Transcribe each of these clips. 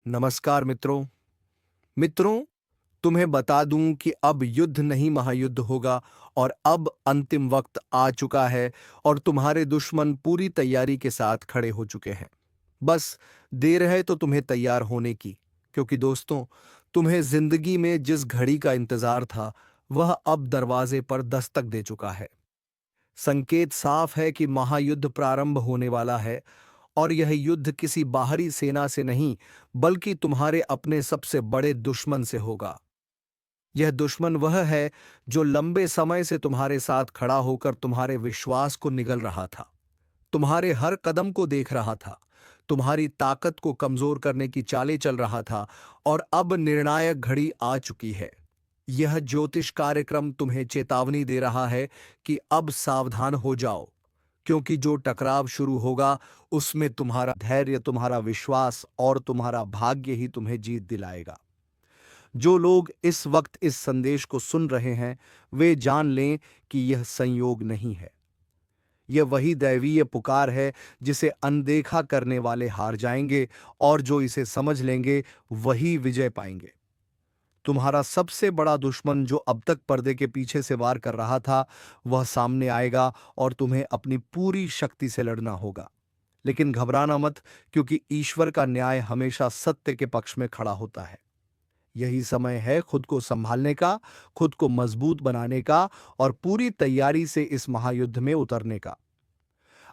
नमस्कार मित्रों। मित्रों, तुम्हें बता दूं कि अब युद्ध नहीं महायुद्ध होगा और अब अंतिम वक्त आ चुका है और तुम्हारे दुश्मन पूरी तैयारी के साथ खड़े हो चुके हैं। बस देर है तो तुम्हें तैयार होने की, क्योंकि दोस्तों, तुम्हें जिंदगी में जिस घड़ी का इंतजार था वह अब दरवाजे पर दस्तक दे चुका है। संकेत साफ है कि महायुद्ध प्रारंभ होने वाला है और यह युद्ध किसी बाहरी सेना से नहीं, बल्कि तुम्हारे अपने सबसे बड़े दुश्मन से होगा। यह दुश्मन वह है जो लंबे समय से तुम्हारे साथ खड़ा होकर तुम्हारे विश्वास को निगल रहा था, तुम्हारे हर कदम को देख रहा था, तुम्हारी ताकत को कमजोर करने की चालें चल रहा था और अब निर्णायक घड़ी आ चुकी है। यह ज्योतिष कार्यक्रम तुम्हें चेतावनी दे रहा है कि अब सावधान हो जाओ, क्योंकि जो टकराव शुरू होगा उसमें तुम्हारा धैर्य, तुम्हारा विश्वास और तुम्हारा भाग्य ही तुम्हें जीत दिलाएगा। जो लोग इस वक्त इस संदेश को सुन रहे हैं वे जान लें कि यह संयोग नहीं है। यह वही दैवीय पुकार है जिसे अनदेखा करने वाले हार जाएंगे और जो इसे समझ लेंगे वही विजय पाएंगे। तुम्हारा सबसे बड़ा दुश्मन जो अब तक पर्दे के पीछे से वार कर रहा था वह सामने आएगा और तुम्हें अपनी पूरी शक्ति से लड़ना होगा। लेकिन घबराना मत, क्योंकि ईश्वर का न्याय हमेशा सत्य के पक्ष में खड़ा होता है। यही समय है खुद को संभालने का, खुद को मजबूत बनाने का और पूरी तैयारी से इस महायुद्ध में उतरने का।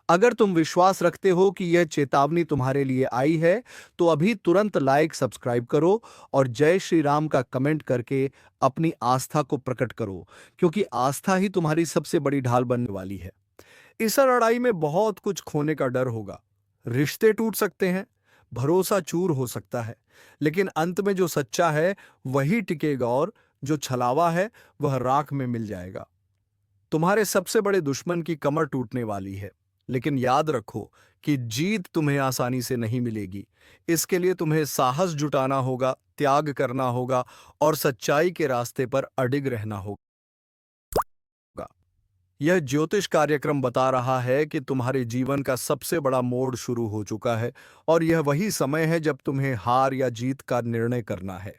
अगर तुम विश्वास रखते हो कि यह चेतावनी तुम्हारे लिए आई है तो अभी तुरंत लाइक, सब्सक्राइब करो और जय श्री राम का कमेंट करके अपनी आस्था को प्रकट करो, क्योंकि आस्था ही तुम्हारी सबसे बड़ी ढाल बनने वाली है। इस लड़ाई में बहुत कुछ खोने का डर होगा। रिश्ते टूट सकते हैं, भरोसा चूर हो सकता है, लेकिन अंत में जो सच्चा है वही टिकेगा और जो छलावा है वह राख में मिल जाएगा। तुम्हारे सबसे बड़े दुश्मन की कमर टूटने वाली है, लेकिन याद रखो कि जीत तुम्हें आसानी से नहीं मिलेगी। इसके लिए तुम्हें साहस जुटाना होगा, त्याग करना होगा और सच्चाई के रास्ते पर अडिग रहना होगा। यह ज्योतिष कार्यक्रम बता रहा है कि तुम्हारे जीवन का सबसे बड़ा मोड़ शुरू हो चुका है और यह वही समय है जब तुम्हें हार या जीत का निर्णय करना है।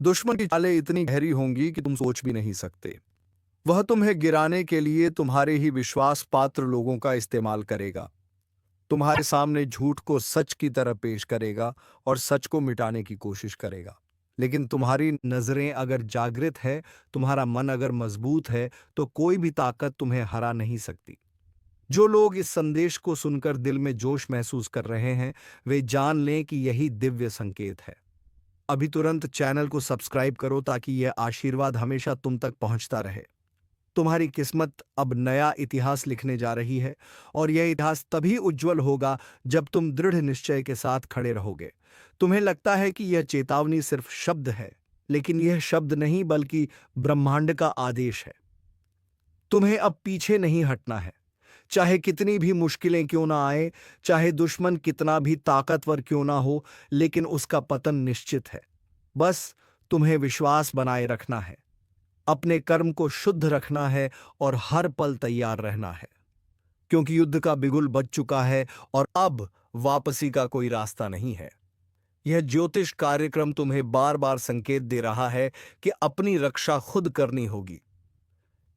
दुश्मन की चालें इतनी गहरी होंगी कि तुम सोच भी नहीं सकते। वह तुम्हें गिराने के लिए तुम्हारे ही विश्वास पात्र लोगों का इस्तेमाल करेगा। तुम्हारे सामने झूठ को सच की तरह पेश करेगा और सच को मिटाने की कोशिश करेगा। लेकिन तुम्हारी नजरें अगर जागृत है, तुम्हारा मन अगर मजबूत है, तो कोई भी ताकत तुम्हें हरा नहीं सकती। जो लोग इस संदेश को सुनकर दिल में जोश महसूस कर रहे हैं वे जान लें कि यही दिव्य संकेत है। अभी तुरंत चैनल को सब्सक्राइब करो ताकि यह आशीर्वाद हमेशा तुम तक पहुंचता रहे। तुम्हारी किस्मत अब नया इतिहास लिखने जा रही है और यह इतिहास तभी उज्जवल होगा जब तुम दृढ़ निश्चय के साथ खड़े रहोगे। तुम्हें लगता है कि यह चेतावनी सिर्फ शब्द है, लेकिन यह शब्द नहीं बल्कि ब्रह्मांड का आदेश है। तुम्हें अब पीछे नहीं हटना है, चाहे कितनी भी मुश्किलें क्यों ना आए, चाहे दुश्मन कितना भी ताकतवर क्यों ना हो, लेकिन उसका पतन निश्चित है। बस तुम्हें विश्वास बनाए रखना है, अपने कर्म को शुद्ध रखना है और हर पल तैयार रहना है, क्योंकि युद्ध का बिगुल बज चुका है और अब वापसी का कोई रास्ता नहीं है। यह ज्योतिष कार्यक्रम तुम्हें बार बार संकेत दे रहा है कि अपनी रक्षा खुद करनी होगी।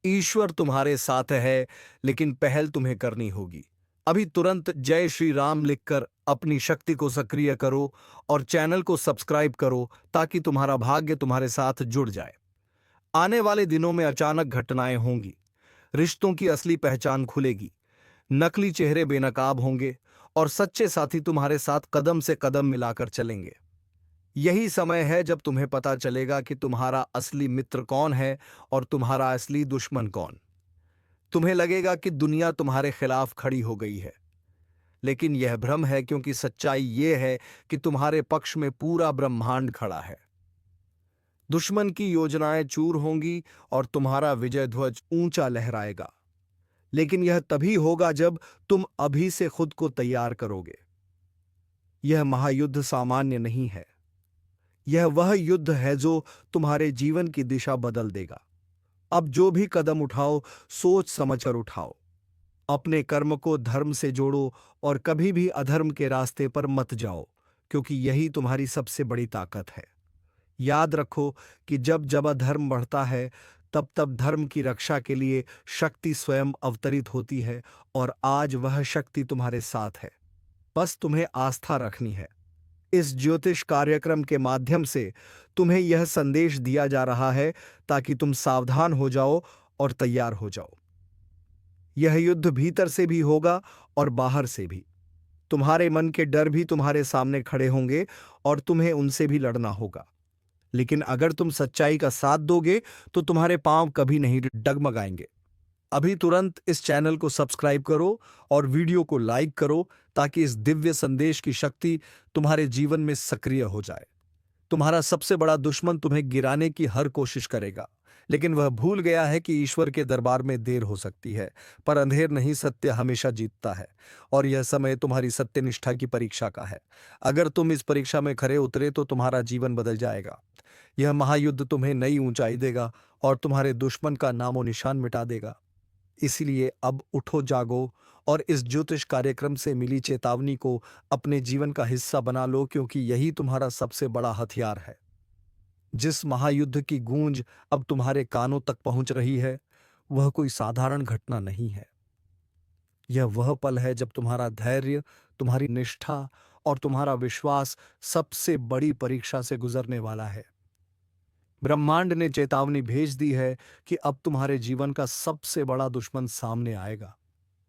ईश्वर तुम्हारे साथ है, लेकिन पहल तुम्हें करनी होगी। अभी तुरंत जय श्री राम लिखकर अपनी शक्ति को सक्रिय करो और चैनल को सब्सक्राइब करो ताकि तुम्हारा भाग्य तुम्हारे साथ जुड़ जाए। आने वाले दिनों में अचानक घटनाएं होंगी, रिश्तों की असली पहचान खुलेगी, नकली चेहरे बेनकाब होंगे और सच्चे साथी तुम्हारे साथ कदम से कदम मिलाकर चलेंगे। यही समय है जब तुम्हें पता चलेगा कि तुम्हारा असली मित्र कौन है और तुम्हारा असली दुश्मन कौन। तुम्हें लगेगा कि दुनिया तुम्हारे खिलाफ खड़ी हो गई है, लेकिन यह भ्रम है, क्योंकि सच्चाई यह है कि तुम्हारे पक्ष में पूरा ब्रह्मांड खड़ा है। दुश्मन की योजनाएं चूर होंगी और तुम्हारा विजय ध्वज ऊंचा लहराएगा, लेकिन यह तभी होगा जब तुम अभी से खुद को तैयार करोगे। यह महायुद्ध सामान्य नहीं है, यह वह युद्ध है जो तुम्हारे जीवन की दिशा बदल देगा। अब जो भी कदम उठाओ, सोच समझकर उठाओ। अपने कर्म को धर्म से जोड़ो और कभी भी अधर्म के रास्ते पर मत जाओ, क्योंकि यही तुम्हारी सबसे बड़ी ताकत है। याद रखो कि जब जब अधर्म बढ़ता है, तब तब धर्म की रक्षा के लिए शक्ति स्वयं अवतरित होती है, और आज वह शक्ति तुम्हारे साथ है। बस तुम्हें आस्था रखनी है। इस ज्योतिष कार्यक्रम के माध्यम से तुम्हें यह संदेश दिया जा रहा है ताकि तुम सावधान हो जाओ और तैयार हो जाओ। यह युद्ध भीतर से भी होगा और बाहर से भी। तुम्हारे मन के डर भी तुम्हारे सामने खड़े होंगे और तुम्हें उनसे भी लड़ना होगा। लेकिन अगर तुम सच्चाई का साथ दोगे तो तुम्हारे पांव कभी नहीं डगमगाएंगे। अभी तुरंत इस चैनल को सब्सक्राइब करो और वीडियो को लाइक करो ताकि इस दिव्य संदेश की शक्ति तुम्हारे जीवन में सक्रिय हो जाए। तुम्हारा सबसे बड़ा दुश्मन तुम्हें गिराने की हर कोशिश करेगा, लेकिन वह भूल गया है कि ईश्वर के दरबार में देर हो सकती है, पर अंधेर नहीं, सत्य हमेशा जीतता है। और यह समय तुम्हारी सत्यनिष्ठा की परीक्षा का है। अगर तुम इस परीक्षा में खरे उतरे तो तुम्हारा जीवन बदल जाएगा। यह महायुद्ध तुम्हें नई ऊंचाई देगा और तुम्हारे दुश्मन का नामो निशान मिटा देगा। इसलिए अब उठो, जागो और इस ज्योतिष कार्यक्रम से मिली चेतावनी को अपने जीवन का हिस्सा बना लो, क्योंकि यही तुम्हारा सबसे बड़ा हथियार है। जिस महायुद्ध की गूंज अब तुम्हारे कानों तक पहुंच रही है, वह कोई साधारण घटना नहीं है। यह वह पल है जब तुम्हारा धैर्य, तुम्हारी निष्ठा और तुम्हारा विश्वास सबसे बड़ी परीक्षा से गुजरने वाला है। ब्रह्मांड ने चेतावनी भेज दी है कि अब तुम्हारे जीवन का सबसे बड़ा दुश्मन सामने आएगा,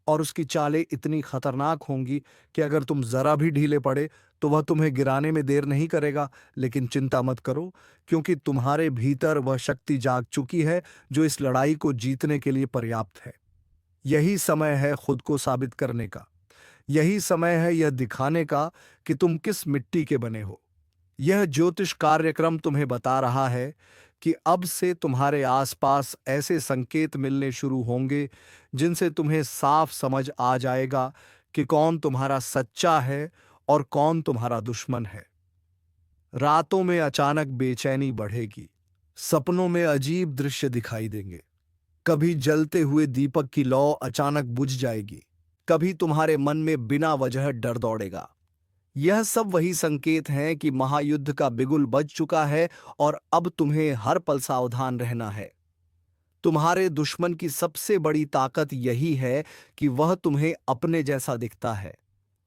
और उसकी चालें इतनी खतरनाक होंगी कि अगर तुम जरा भी ढीले पड़े तो वह तुम्हें गिराने में देर नहीं करेगा। लेकिन चिंता मत करो, क्योंकि तुम्हारे भीतर वह शक्ति जाग चुकी है जो इस लड़ाई को जीतने के लिए पर्याप्त है। यही समय है खुद को साबित करने का। यही समय है यह दिखाने का कि तुम किस मिट्टी के बने हो। यह ज्योतिष कार्यक्रम तुम्हें बता रहा है कि अब से तुम्हारे आसपास ऐसे संकेत मिलने शुरू होंगे जिनसे तुम्हें साफ समझ आ जाएगा कि कौन तुम्हारा सच्चा है और कौन तुम्हारा दुश्मन है। रातों में अचानक बेचैनी बढ़ेगी, सपनों में अजीब दृश्य दिखाई देंगे। कभी जलते हुए दीपक की लौ अचानक बुझ जाएगी, कभी तुम्हारे मन में बिना वजह डर दौड़ेगा। यह सब वही संकेत हैं कि महायुद्ध का बिगुल बज चुका है और अब तुम्हें हर पल सावधान रहना है। तुम्हारे दुश्मन की सबसे बड़ी ताकत यही है कि वह तुम्हें अपने जैसा दिखता है।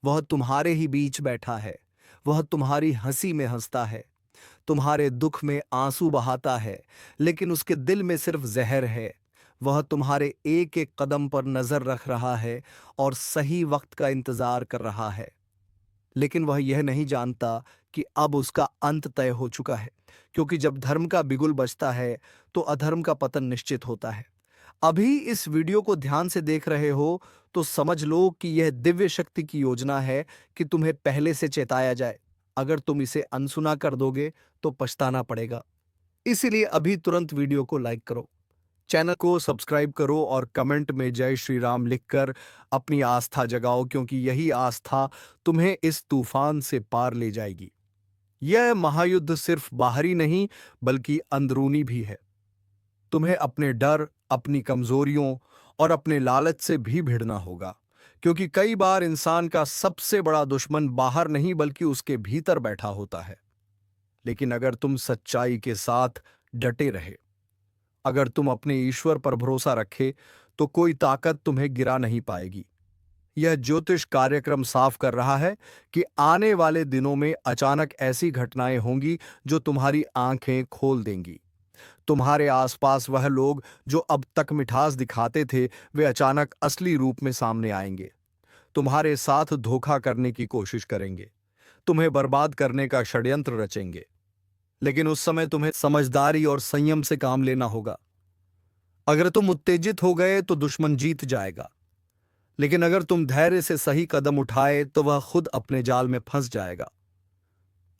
वह तुम्हारे ही बीच बैठा है। वह तुम्हारी हंसी में हंसता है, तुम्हारे दुख में आंसू बहाता है, लेकिन उसके दिल में सिर्फ जहर है। वह तुम्हारे एक एक कदम पर नजर रख रहा है और सही वक्त का इंतजार कर रहा है। लेकिन वह यह नहीं जानता कि अब उसका अंत तय हो चुका है, क्योंकि जब धर्म का बिगुल बजता है तो अधर्म का पतन निश्चित होता है। अभी इस वीडियो को ध्यान से देख रहे हो तो समझ लो कि यह दिव्य शक्ति की योजना है कि तुम्हें पहले से चेताया जाए। अगर तुम इसे अनसुना कर दोगे तो पछताना पड़ेगा। इसीलिए अभी तुरंत वीडियो को लाइक करो, चैनल को सब्सक्राइब करो और कमेंट में जय श्री राम लिखकर अपनी आस्था जगाओ, क्योंकि यही आस्था तुम्हें इस तूफान से पार ले जाएगी। यह महायुद्ध सिर्फ बाहरी नहीं बल्कि अंदरूनी भी है। तुम्हें अपने डर, अपनी कमजोरियों और अपने लालच से भी भिड़ना होगा, क्योंकि कई बार इंसान का सबसे बड़ा दुश्मन बाहर नहीं बल्कि उसके भीतर बैठा होता है। लेकिन अगर तुम सच्चाई के साथ डटे रहे, अगर तुम अपने ईश्वर पर भरोसा रखे, तो कोई ताकत तुम्हें गिरा नहीं पाएगी। यह ज्योतिष कार्यक्रम साफ कर रहा है कि आने वाले दिनों में अचानक ऐसी घटनाएं होंगी जो तुम्हारी आंखें खोल देंगी। तुम्हारे आसपास वह लोग जो अब तक मिठास दिखाते थे, वे अचानक असली रूप में सामने आएंगे। तुम्हारे साथ धोखा करने की कोशिश करेंगे, तुम्हें बर्बाद करने का षड्यंत्र रचेंगे। लेकिन उस समय तुम्हें समझदारी और संयम से काम लेना होगा। अगर तुम उत्तेजित हो गए तो दुश्मन जीत जाएगा, लेकिन अगर तुम धैर्य से सही कदम उठाए तो वह खुद अपने जाल में फंस जाएगा।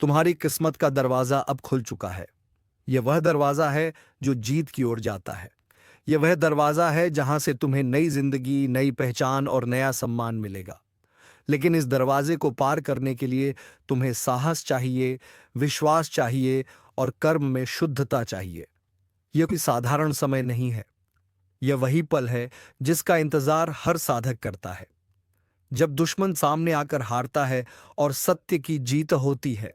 तुम्हारी किस्मत का दरवाजा अब खुल चुका है। यह वह दरवाजा है जो जीत की ओर जाता है। यह वह दरवाजा है जहां से तुम्हें नई जिंदगी, नई पहचान और नया सम्मान मिलेगा। लेकिन इस दरवाजे को पार करने के लिए तुम्हें साहस चाहिए, विश्वास चाहिए और कर्म में शुद्धता चाहिए। यह कोई साधारण समय नहीं है। यह वही पल है जिसका इंतजार हर साधक करता है। जब दुश्मन सामने आकर हारता है और सत्य की जीत होती है।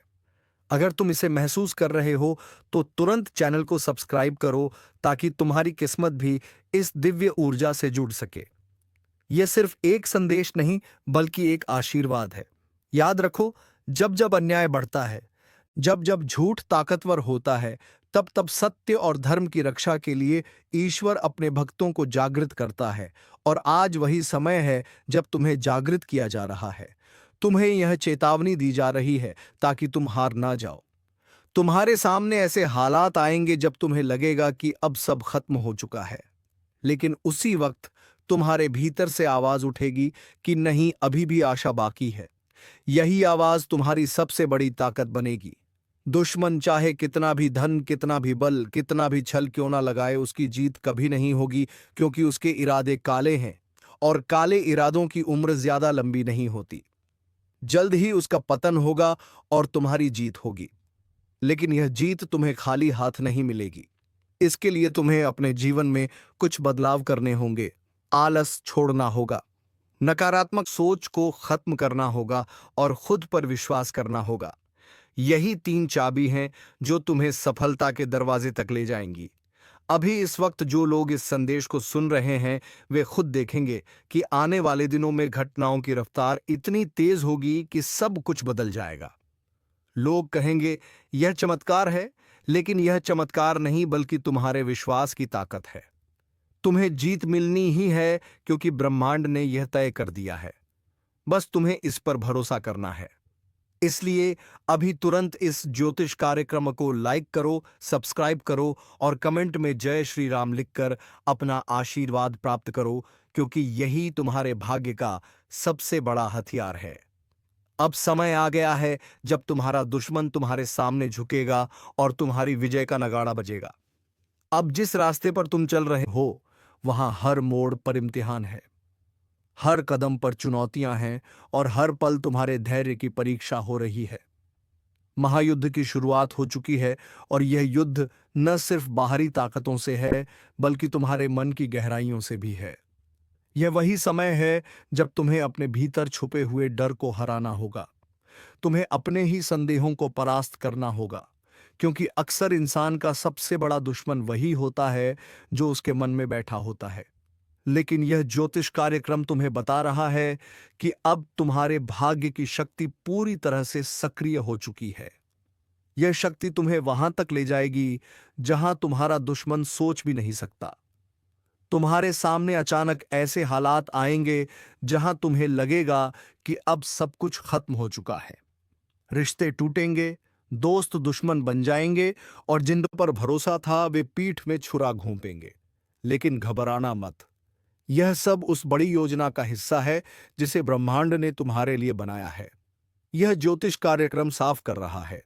अगर तुम इसे महसूस कर रहे हो तो तुरंत चैनल को सब्सक्राइब करो ताकि तुम्हारी किस्मत भी इस दिव्य ऊर्जा से जुड़ सके। यह सिर्फ एक संदेश नहीं बल्कि एक आशीर्वाद है। याद रखो, जब जब अन्याय बढ़ता है, जब जब झूठ ताकतवर होता है, तब तब सत्य और धर्म की रक्षा के लिए ईश्वर अपने भक्तों को जागृत करता है। और आज वही समय है जब तुम्हें जागृत किया जा रहा है। तुम्हें यह चेतावनी दी जा रही है ताकि तुम हार ना जाओ। तुम्हारे सामने ऐसे हालात आएंगे जब तुम्हें लगेगा कि अब सब खत्म हो चुका है, लेकिन उसी वक्त तुम्हारे भीतर से आवाज उठेगी कि नहीं, अभी भी आशा बाकी है। यही आवाज तुम्हारी सबसे बड़ी ताकत बनेगी। दुश्मन चाहे कितना भी धन, कितना भी बल, कितना भी छल क्यों ना लगाए, उसकी जीत कभी नहीं होगी, क्योंकि उसके इरादे काले हैं और काले इरादों की उम्र ज्यादा लंबी नहीं होती। जल्द ही उसका पतन होगा और तुम्हारी जीत होगी। लेकिन यह जीत तुम्हें खाली हाथ नहीं मिलेगी। इसके लिए तुम्हें अपने जीवन में कुछ बदलाव करने होंगे। आलस छोड़ना होगा, नकारात्मक सोच को खत्म करना होगा और खुद पर विश्वास करना होगा। यही 3 चाबी हैं जो तुम्हें सफलता के दरवाजे तक ले जाएंगी। अभी इस वक्त जो लोग इस संदेश को सुन रहे हैं, वे खुद देखेंगे कि आने वाले दिनों में घटनाओं की रफ्तार इतनी तेज होगी कि सब कुछ बदल जाएगा। लोग कहेंगे, यह चमत्कार है, लेकिन यह चमत्कार नहीं बल्कि तुम्हारे विश्वास की ताकत है। तुम्हें जीत मिलनी ही है क्योंकि ब्रह्मांड ने यह तय कर दिया है। बस तुम्हें इस पर भरोसा करना है। इसलिए अभी तुरंत इस ज्योतिष कार्यक्रम को लाइक करो, सब्सक्राइब करो और कमेंट में जय श्री राम लिखकर अपना आशीर्वाद प्राप्त करो, क्योंकि यही तुम्हारे भाग्य का सबसे बड़ा हथियार है। अब समय आ गया है जब तुम्हारा दुश्मन तुम्हारे सामने झुकेगा और तुम्हारी विजय का नगाड़ा बजेगा। अब जिस रास्ते पर तुम चल रहे हो, वहां हर मोड़ पर इम्तिहान है, हर कदम पर चुनौतियां हैं और हर पल तुम्हारे धैर्य की परीक्षा हो रही है। महायुद्ध की शुरुआत हो चुकी है और यह युद्ध न सिर्फ बाहरी ताकतों से है बल्कि तुम्हारे मन की गहराइयों से भी है। यह वही समय है जब तुम्हें अपने भीतर छुपे हुए डर को हराना होगा। तुम्हें अपने ही संदेहों को परास्त करना होगा, क्योंकि अक्सर इंसान का सबसे बड़ा दुश्मन वही होता है जो उसके मन में बैठा होता है। लेकिन यह ज्योतिष कार्यक्रम तुम्हें बता रहा है कि अब तुम्हारे भाग्य की शक्ति पूरी तरह से सक्रिय हो चुकी है। यह शक्ति तुम्हें वहां तक ले जाएगी जहां तुम्हारा दुश्मन सोच भी नहीं सकता। तुम्हारे सामने अचानक ऐसे हालात आएंगे जहां तुम्हें लगेगा कि अब सब कुछ खत्म हो चुका है। रिश्ते टूटेंगे, दोस्त दुश्मन बन जाएंगे और जिन पर भरोसा था वे पीठ में छुरा घोंपेंगे। लेकिन घबराना मत, यह सब उस बड़ी योजना का हिस्सा है जिसे ब्रह्मांड ने तुम्हारे लिए बनाया है। यह ज्योतिष कार्यक्रम साफ कर रहा है,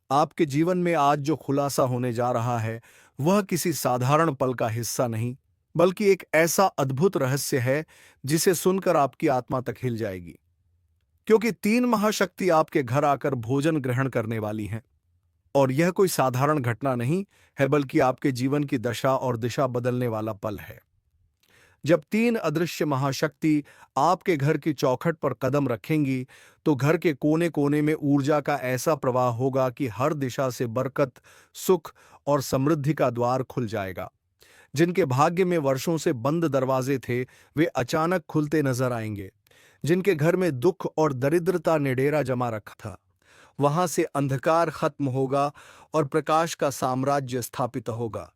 आपके जीवन में आज जो खुलासा होने जा रहा है वह किसी साधारण पल का हिस्सा नहीं, बल्कि एक ऐसा अद्भुत रहस्य है जिसे सुनकर आपकी आत्मा तक हिल जाएगी। क्योंकि 3 महाशक्ति आपके घर आकर भोजन ग्रहण करने वाली हैं। और यह कोई साधारण घटना नहीं है बल्कि आपके जीवन की दशा और दिशा बदलने वाला पल है। जब 3 अदृश्य महाशक्ति आपके घर की चौखट पर कदम रखेंगी तो घर के कोने कोने में ऊर्जा का ऐसा प्रवाह होगा कि हर दिशा से बरकत, सुख और समृद्धि का द्वार खुल जाएगा। जिनके भाग्य में वर्षों से बंद दरवाजे थे वे अचानक खुलते नजर आएंगे। जिनके घर में दुख और दरिद्रता ने डेरा जमा रखा था, वहां से अंधकार खत्म होगा और प्रकाश का साम्राज्य स्थापित होगा।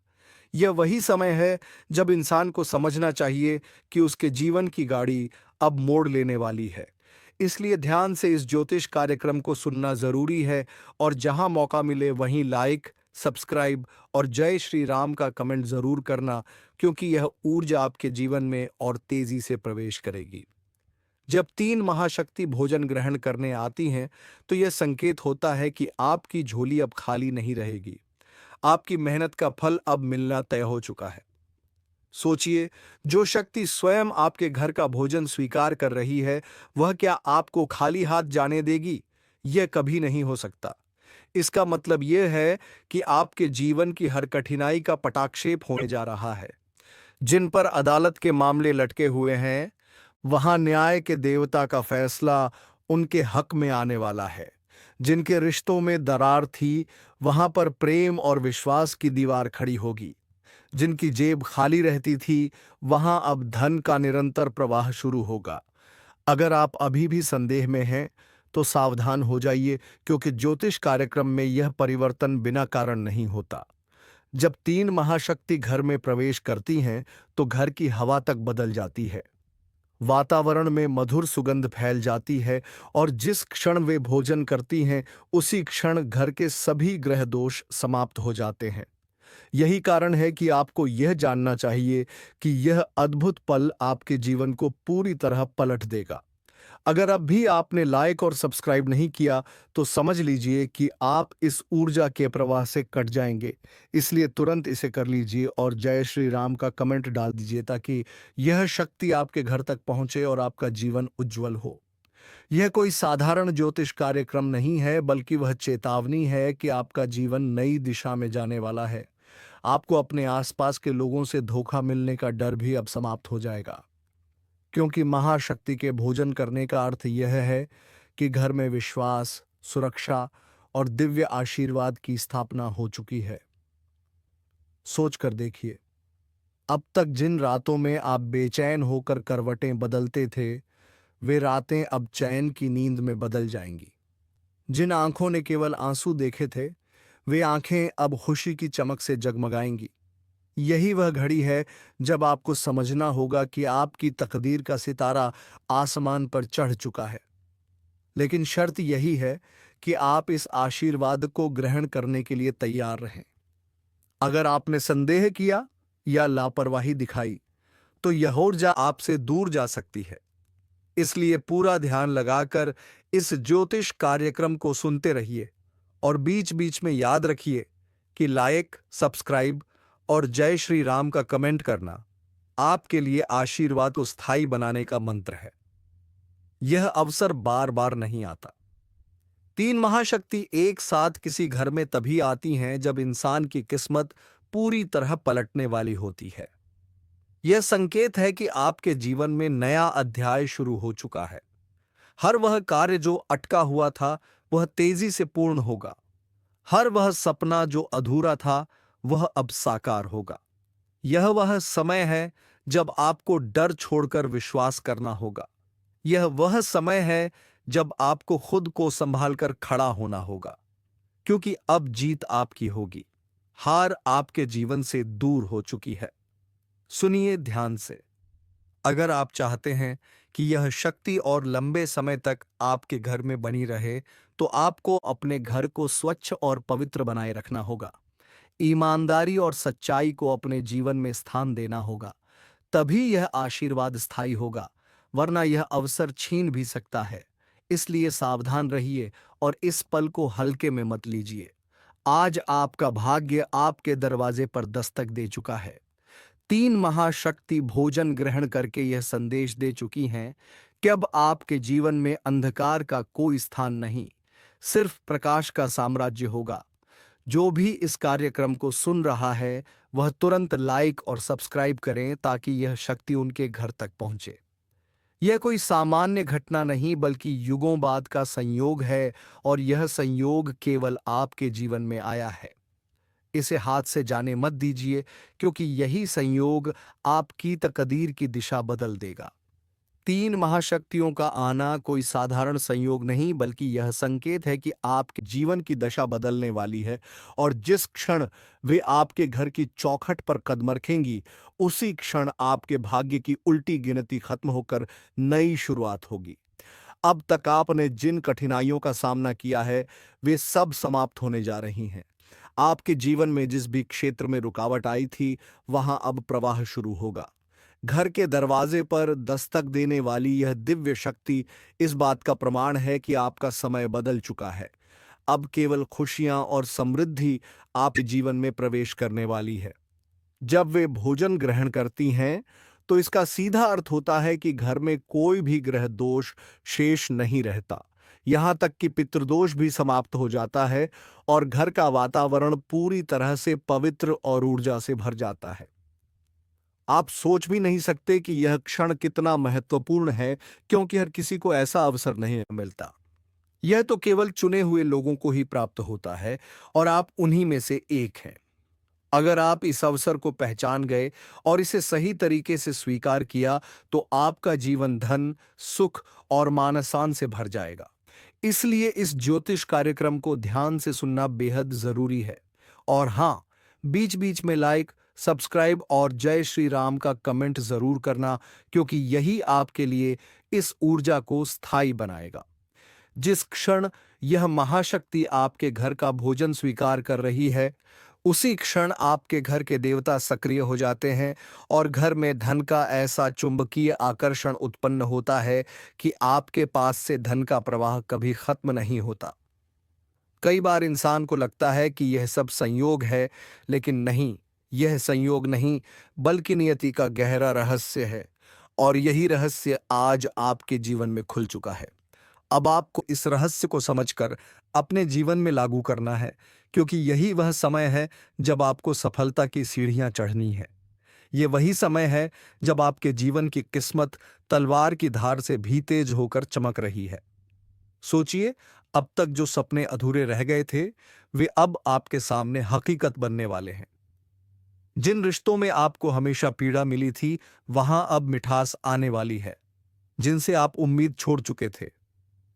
यह वही समय है जब इंसान को समझना चाहिए कि उसके जीवन की गाड़ी अब मोड़ लेने वाली है। इसलिए ध्यान से इस ज्योतिष कार्यक्रम को सुनना जरूरी है और जहां मौका मिले वहीं लाइक, सब्सक्राइब और जय श्री राम का कमेंट जरूर करना, क्योंकि यह ऊर्जा आपके जीवन में और तेजी से प्रवेश करेगी। जब 3 महाशक्ति भोजन ग्रहण करने आती हैं तो यह संकेत होता है कि आपकी झोली अब खाली नहीं रहेगी। आपकी मेहनत का फल अब मिलना तय हो चुका है। सोचिए, जो शक्ति स्वयं आपके घर का भोजन स्वीकार कर रही है वह क्या आपको खाली हाथ जाने देगी? यह कभी नहीं हो सकता। इसका मतलब यह है कि आपके जीवन की हर कठिनाई का पटाक्षेप होने जा रहा है। जिन पर अदालत के मामले लटके हुए हैं वहां न्याय के देवता का फैसला उनके हक में आने वाला है। जिनके रिश्तों में दरार थी, वहां पर प्रेम और विश्वास की दीवार खड़ी होगी। जिनकी जेब खाली रहती थी, वहां अब धन का निरंतर प्रवाह शुरू होगा। अगर आप अभी भी संदेह में हैं, तो सावधान हो जाइए, क्योंकि ज्योतिष कार्यक्रम में यह परिवर्तन बिना कारण नहीं होता। जब तीन महाशक्ति घर में प्रवेश करती हैं, तो घर की हवा तक बदल जाती है। वातावरण में मधुर सुगंध फैल जाती है और जिस क्षण वे भोजन करती हैं, उसी क्षण घर के सभी ग्रह दोष समाप्त हो जाते हैं। यही कारण है कि आपको यह जानना चाहिए कि यह अद्भुत पल आपके जीवन को पूरी तरह पलट देगा। अगर अब भी आपने लाइक और सब्सक्राइब नहीं किया, तो समझ लीजिए कि आप इस ऊर्जा के प्रवाह से कट जाएंगे। इसलिए तुरंत इसे कर लीजिए और जय श्री राम का कमेंट डाल दीजिए, ताकि यह शक्ति आपके घर तक पहुंचे और आपका जीवन उज्जवल हो। यह कोई साधारण ज्योतिष कार्यक्रम नहीं है, बल्कि वह चेतावनी है कि आपका जीवन नई दिशा में जाने वाला है। आपको अपने आसपास के लोगों से धोखा मिलने का डर भी अब समाप्त हो जाएगा, क्योंकि महाशक्ति के भोजन करने का अर्थ यह है कि घर में विश्वास, सुरक्षा और दिव्य आशीर्वाद की स्थापना हो चुकी है। सोच कर देखिए, अब तक जिन रातों में आप बेचैन होकर करवटें बदलते थे, वे रातें अब चैन की नींद में बदल जाएंगी। जिन आंखों ने केवल आंसू देखे थे, वे आंखें अब खुशी की चमक से जगमगाएंगी। यही वह घड़ी है जब आपको समझना होगा कि आपकी तकदीर का सितारा आसमान पर चढ़ चुका है। लेकिन शर्त यही है कि आप इस आशीर्वाद को ग्रहण करने के लिए तैयार रहें। अगर आपने संदेह किया या लापरवाही दिखाई, तो यह ऊर्जा आपसे दूर जा सकती है। इसलिए पूरा ध्यान लगाकर इस ज्योतिष कार्यक्रम को सुनते रहिए और बीच बीच में याद रखिए कि लाइक, सब्सक्राइब और जय श्री राम का कमेंट करना आपके लिए आशीर्वाद को स्थायी बनाने का मंत्र है। यह अवसर बार बार नहीं आता। तीन महाशक्ति एक साथ किसी घर में तभी आती हैं जब इंसान की किस्मत पूरी तरह पलटने वाली होती है। यह संकेत है कि आपके जीवन में नया अध्याय शुरू हो चुका है। हर वह कार्य जो अटका हुआ था, वह तेजी से पूर्ण होगा। हर वह सपना जो अधूरा था, वह अब साकार होगा। यह वह समय है जब आपको डर छोड़कर विश्वास करना होगा। यह वह समय है जब आपको खुद को संभालकर खड़ा होना होगा, क्योंकि अब जीत आपकी होगी। हार आपके जीवन से दूर हो चुकी है। सुनिए ध्यान से। अगर आप चाहते हैं कि यह शक्ति और लंबे समय तक आपके घर में बनी रहे, तो आपको अपने घर को स्वच्छ और पवित्र बनाए रखना होगा। ईमानदारी और सच्चाई को अपने जीवन में स्थान देना होगा। तभी यह आशीर्वाद स्थायी होगा, वरना यह अवसर छीन भी सकता है। इसलिए सावधान रहिए और इस पल को हल्के में मत लीजिए। आज आपका भाग्य आपके दरवाजे पर दस्तक दे चुका है। तीन महाशक्ति भोजन ग्रहण करके यह संदेश दे चुकी हैं कि अब आपके जीवन में अंधकार का कोई स्थान नहीं, सिर्फ प्रकाश का साम्राज्य होगा। जो भी इस कार्यक्रम को सुन रहा है, वह तुरंत लाइक और सब्सक्राइब करें, ताकि यह शक्ति उनके घर तक पहुंचे। यह कोई सामान्य घटना नहीं, बल्कि युगों बाद का संयोग है, और यह संयोग केवल आपके जीवन में आया है। इसे हाथ से जाने मत दीजिए, क्योंकि यही संयोग आपकी तकदीर की दिशा बदल देगा। तीन महाशक्तियों का आना कोई साधारण संयोग नहीं, बल्कि यह संकेत है कि आपके जीवन की दशा बदलने वाली है, और जिस क्षण वे आपके घर की चौखट पर कदम रखेंगी, उसी क्षण आपके भाग्य की उल्टी गिनती खत्म होकर नई शुरुआत होगी। अब तक आपने जिन कठिनाइयों का सामना किया है, वे सब समाप्त होने जा रही हैं। आपके जीवन में जिस भी क्षेत्र में रुकावट आई थी, वहां अब प्रवाह शुरू होगा। घर के दरवाजे पर दस्तक देने वाली यह दिव्य शक्ति इस बात का प्रमाण है कि आपका समय बदल चुका है। अब केवल खुशियां और समृद्धि आपके जीवन में प्रवेश करने वाली है। जब वे भोजन ग्रहण करती हैं, तो इसका सीधा अर्थ होता है कि घर में कोई भी ग्रह दोष शेष नहीं रहता। यहां तक कि पितृदोष भी समाप्त हो जाता है और घर का वातावरण पूरी तरह से पवित्र और ऊर्जा से भर जाता है। आप सोच भी नहीं सकते कि यह क्षण कितना महत्वपूर्ण है, क्योंकि हर किसी को ऐसा अवसर नहीं मिलता। यह तो केवल चुने हुए लोगों को ही प्राप्त होता है, और आप उन्हीं में से एक हैं। अगर आप इस अवसर को पहचान गए और इसे सही तरीके से स्वीकार किया, तो आपका जीवन धन, सुख और मान-सम्मान से भर जाएगा। इसलिए इस ज्योतिष कार्यक्रम को ध्यान से सुनना बेहद जरूरी है। और हाँ, बीच-बीच में लाइक, सब्सक्राइब और जय श्री राम का कमेंट जरूर करना, क्योंकि यही आपके लिए इस ऊर्जा को स्थायी बनाएगा। जिस क्षण यह महाशक्ति आपके घर का भोजन स्वीकार कर रही है, उसी क्षण आपके घर के देवता सक्रिय हो जाते हैं और घर में धन का ऐसा चुंबकीय आकर्षण उत्पन्न होता है कि आपके पास से धन का प्रवाह कभी खत्म नहीं होता। कई बार इंसान को लगता है कि यह सब संयोग है, लेकिन नहीं, यह संयोग नहीं, बल्कि नियति का गहरा रहस्य है। और यही रहस्य आज आपके जीवन में खुल चुका है। अब आपको इस रहस्य को समझकर अपने जीवन में लागू करना है, क्योंकि यही वह समय है जब आपको सफलता की सीढ़ियां चढ़नी है। ये वही समय है जब आपके जीवन की किस्मत तलवार की धार से भी तेज होकर चमक रही है। सोचिए, अब तक जो सपने अधूरे रह गए थे, वे अब आपके सामने हकीकत बनने वाले हैं। जिन रिश्तों में आपको हमेशा पीड़ा मिली थी, वहां अब मिठास आने वाली है। जिनसे आप उम्मीद छोड़ चुके थे,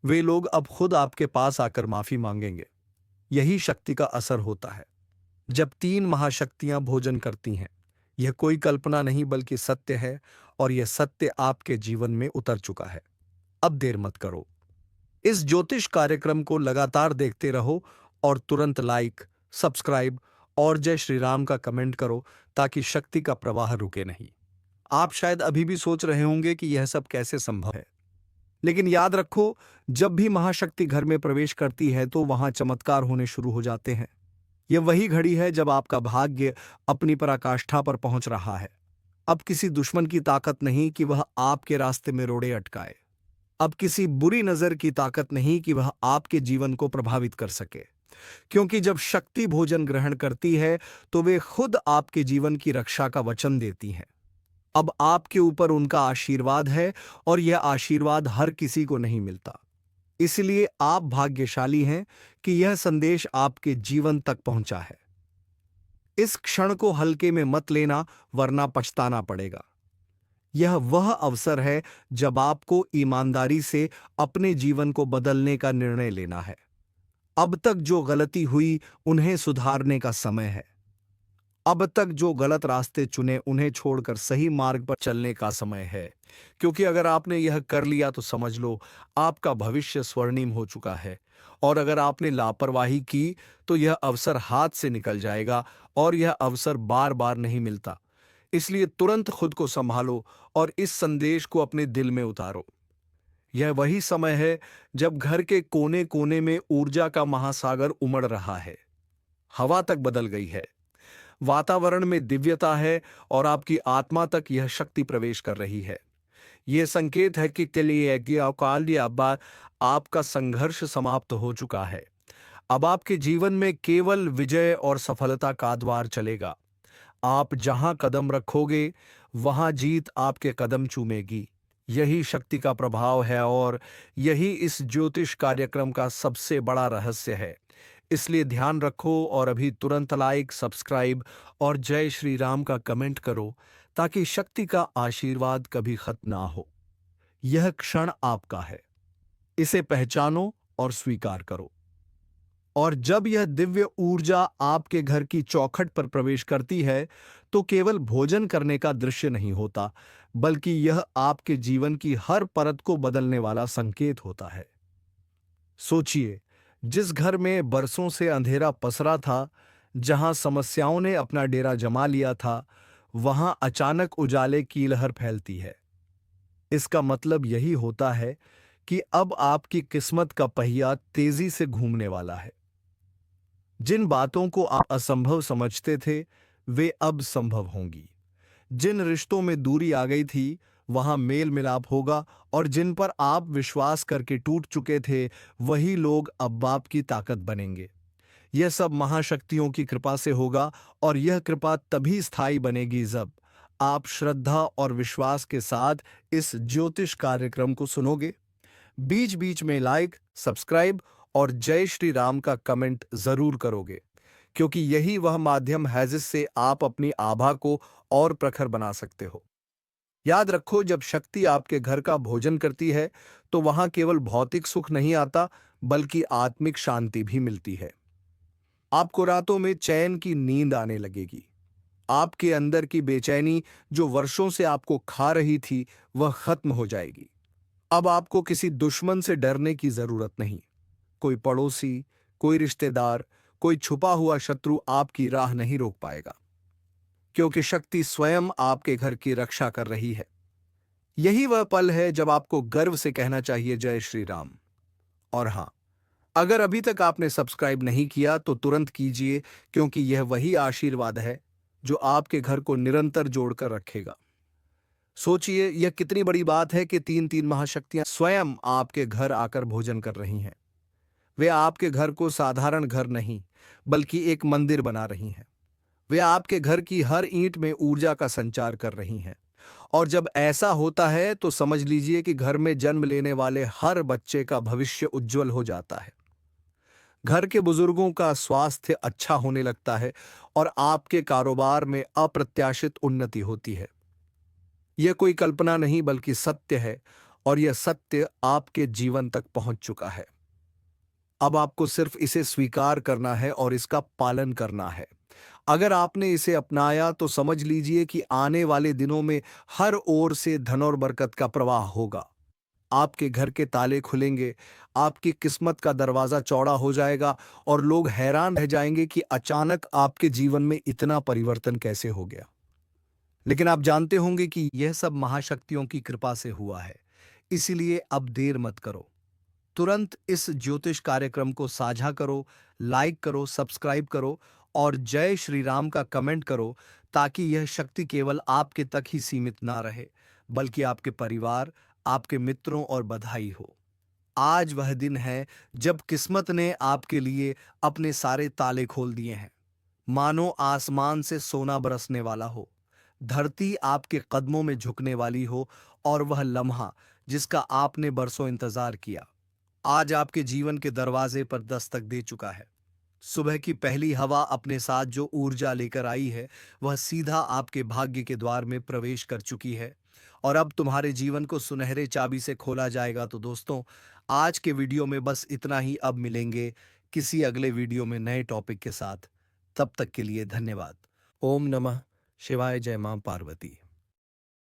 वे लोग अब खुद आपके पास आकर माफी मांगेंगे। यही शक्ति का असर होता है जब तीन महाशक्तियां भोजन करती हैं। यह कोई कल्पना नहीं बल्कि सत्य है, और यह सत्य आपके जीवन में उतर चुका है। अब देर मत करो, इस ज्योतिष कार्यक्रम को लगातार देखते रहो और तुरंत लाइक, सब्सक्राइब और जय श्री राम का कमेंट करो, ताकि शक्ति का प्रवाह रुके नहीं। आप शायद अभी भी सोच रहे होंगे कि यह सब कैसे संभव है, लेकिन याद रखो, जब भी महाशक्ति घर में प्रवेश करती है तो वहां चमत्कार होने शुरू हो जाते हैं। यह वही घड़ी है जब आपका भाग्य अपनी पराकाष्ठा पर पहुंच रहा है। अब किसी दुश्मन की ताकत नहीं कि वह आपके रास्ते में रोड़े अटकाए। अब किसी बुरी नजर की ताकत नहीं कि वह आपके जीवन को प्रभावित कर सके। क्योंकि जब शक्ति भोजन ग्रहण करती है, तो वे खुद आपके जीवन की रक्षा का वचन देती हैं। अब आपके ऊपर उनका आशीर्वाद है, और यह आशीर्वाद हर किसी को नहीं मिलता। इसलिए आप भाग्यशाली हैं कि यह संदेश आपके जीवन तक पहुंचा है। इस क्षण को हल्के में मत लेना, वरना पछताना पड़ेगा। यह वह अवसर है जब आपको ईमानदारी से अपने जीवन को बदलने का निर्णय लेना है। अब तक जो गलती हुई, उन्हें सुधारने का समय है। अब तक जो गलत रास्ते चुने, उन्हें छोड़कर सही मार्ग पर चलने का समय है। क्योंकि अगर आपने यह कर लिया तो समझ लो, आपका भविष्य स्वर्णिम हो चुका है। और अगर आपने लापरवाही की, तो यह अवसर हाथ से निकल जाएगा, और यह अवसर बार बार नहीं मिलता। इसलिए तुरंत खुद को संभालो और इस संदेश को अपने दिल में उतारो। यह वही समय है जब घर के कोने कोने में ऊर्जा का महासागर उमड़ रहा है। हवा तक बदल गई है, वातावरण में दिव्यता है, और आपकी आत्मा तक यह शक्ति प्रवेश कर रही है। यह संकेत है कि चलिए अब आपका संघर्ष समाप्त हो चुका है। अब आपके जीवन में केवल विजय और सफलता का द्वार चलेगा। आप जहां कदम रखोगे, वहां जीत आपके कदम चूमेगी। यही शक्ति का प्रभाव है, और यही इस ज्योतिष कार्यक्रम का सबसे बड़ा रहस्य है। इसलिए ध्यान रखो और अभी तुरंत लाइक, सब्सक्राइब और जय श्री राम का कमेंट करो, ताकि शक्ति का आशीर्वाद कभी खत्म ना हो। यह क्षण आपका है, इसे पहचानो और स्वीकार करो। और जब यह दिव्य ऊर्जा आपके घर की चौखट पर प्रवेश करती है, तो केवल भोजन करने का दृश्य नहीं होता, बल्कि यह आपके जीवन की हर परत को बदलने वाला संकेत होता है। सोचिए, जिस घर में बरसों से अंधेरा पसरा था, जहां समस्याओं ने अपना डेरा जमा लिया था, वहां अचानक उजाले की लहर फैलती है। इसका मतलब यही होता है कि अब आपकी किस्मत का पहिया तेजी से घूमने वाला है। जिन बातों को आप असंभव समझते थे, वे अब संभव होंगी। जिन रिश्तों में दूरी आ गई थी, वहां मेल मिलाप होगा, और जिन पर आप विश्वास करके टूट चुके थे, वही लोग अब आपकी ताकत बनेंगे। यह सब महाशक्तियों की कृपा से होगा, और यह कृपा तभी स्थायी बनेगी जब आप श्रद्धा और विश्वास के साथ इस ज्योतिष कार्यक्रम को सुनोगे, बीच बीच में लाइक, सब्सक्राइब और जय श्री राम का कमेंट जरूर करोगे, क्योंकि यही वह माध्यम है जिससे आप अपनी आभा को और प्रखर बना सकते हो। याद रखो, जब शक्ति आपके घर का भोजन करती है तो वहां केवल भौतिक सुख नहीं आता, बल्कि आत्मिक शांति भी मिलती है। आपको रातों में चैन की नींद आने लगेगी। आपके अंदर की बेचैनी जो वर्षों से आपको खा रही थी, वह खत्म हो जाएगी। अब आपको किसी दुश्मन से डरने की जरूरत नहीं। कोई पड़ोसी, कोई रिश्तेदार, कोई छुपा हुआ शत्रु आपकी राह नहीं रोक पाएगा, क्योंकि शक्ति स्वयं आपके घर की रक्षा कर रही है। यही वह पल है जब आपको गर्व से कहना चाहिए, जय श्री राम। और हां, अगर अभी तक आपने सब्सक्राइब नहीं किया तो तुरंत कीजिए, क्योंकि यह वही आशीर्वाद है जो आपके घर को निरंतर जोड़कर रखेगा। सोचिए, यह कितनी बड़ी बात है कि तीन तीन महाशक्तियां स्वयं आपके घर आकर भोजन कर रही हैं। वे आपके घर को साधारण घर नहीं, बल्कि एक मंदिर बना रही हैं। वे आपके घर की हर ईंट में ऊर्जा का संचार कर रही हैं। और जब ऐसा होता है तो समझ लीजिए कि घर में जन्म लेने वाले हर बच्चे का भविष्य उज्जवल हो जाता है। घर के बुजुर्गों का स्वास्थ्य अच्छा होने लगता है और आपके कारोबार में अप्रत्याशित उन्नति होती है। यह कोई कल्पना नहीं, बल्कि सत्य है, और यह सत्य आपके जीवन तक पहुंच चुका है। अब आपको सिर्फ इसे स्वीकार करना है और इसका पालन करना है। अगर आपने इसे अपनाया तो समझ लीजिए कि आने वाले दिनों में हर ओर से धन और बरकत का प्रवाह होगा। आपके घर के ताले खुलेंगे, आपकी किस्मत का दरवाजा चौड़ा हो जाएगा और लोग हैरान रह जाएंगे कि अचानक आपके जीवन में इतना परिवर्तन कैसे हो गया। लेकिन आप जानते होंगे कि यह सब महाशक्तियों की कृपा से हुआ है। इसीलिए अब देर मत करो, तुरंत इस ज्योतिष कार्यक्रम को साझा करो, लाइक करो, सब्सक्राइब करो और जय श्री राम का कमेंट करो, ताकि यह शक्ति केवल आपके तक ही सीमित ना रहे, बल्कि आपके परिवार, आपके मित्रों और बधाई हो। आज वह दिन है जब किस्मत ने आपके लिए अपने सारे ताले खोल दिए हैं। मानो आसमान से सोना बरसने वाला हो, धरती आपके कदमों में झुकने वाली हो, और वह लम्हा जिसका आपने बरसों इंतजार किया, आज आपके जीवन के दरवाजे पर दस्तक दे चुका है। सुबह की पहली हवा अपने साथ जो ऊर्जा लेकर आई है, वह सीधा आपके भाग्य के द्वार में प्रवेश कर चुकी है और अब तुम्हारे जीवन को सुनहरे चाबी से खोला जाएगा। तो दोस्तों, आज के वीडियो में बस इतना ही। अब मिलेंगे किसी अगले वीडियो में नए टॉपिक के साथ। तब तक के लिए धन्यवाद। ओम नमः शिवाय। जय मां पार्वती।